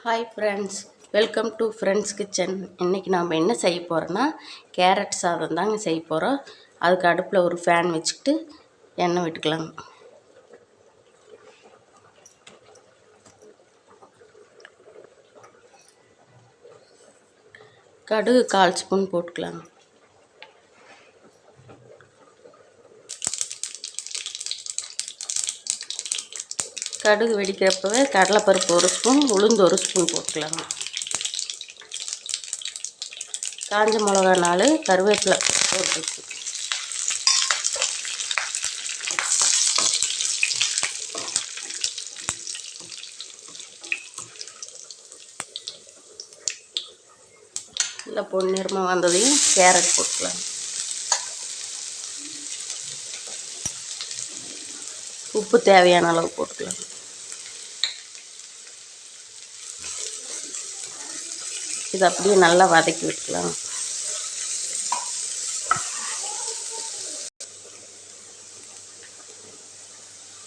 Hi friends, welcome to friends kitchen. இன்றைக்கி நாம் என்ன செய்ய போகிறோன்னா கேரட் சாதம் தாங்க செய்ய போகிறோம். அதுக்கு அடுப்பில் ஒரு ஃபேன் வச்சுக்கிட்டு எண்ணெய் விட்டுக்கலாங்க. கடுகு 1/4 ஸ்பூன் போட்டுக்கலாங்க. கடுகு வெடிக்கிறப்பவே கடலைப்பருப்பு 1 ஸ்பூன், உளுந்து 1 ஸ்பூன் போட்டுக்கலாங்க. காஞ்ச மிளகா 4, கருவேப்பிலை போட்டு நல்லா பொன்னிறமாக வந்ததையும் கேரட் போட்டுக்கலாம். உப்பு தேவையான அளவு போட்டுக்கலாம். இது அப்படியே நல்லா வதக்கி விட்டுக்கலாம்.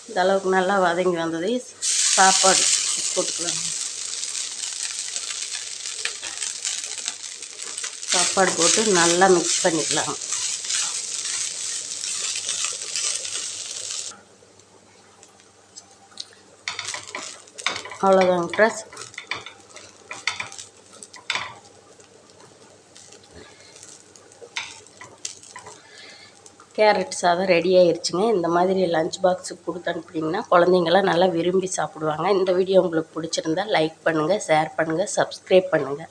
இந்த அளவுக்கு நல்லா வதங்கி வந்ததை சாப்பாடு போட்டுக்கலாம். சாப்பாடு போட்டு நல்லா மிக்ஸ் பண்ணிக்கலாம். அவ்வளோதாங்க ஃப்ரெண்ட்ஸ். கேரட் சாதம் ரெடி ஆயிடுச்சுங்க. இந்த மாதிரி லஞ்ச் பாக்ஸுக்கு கொடுத்து அனுப்புனீங்கன்னா குழந்தைங்களாம் நல்லா விரும்பி சாப்பிடுவாங்க. இந்த வீடியோ உங்களுக்கு பிடிச்சிருந்தா லைக் பண்ணுங்கள், ஷேர் பண்ணுங்கள், சப்ஸ்கிரைப் பண்ணுங்கள்.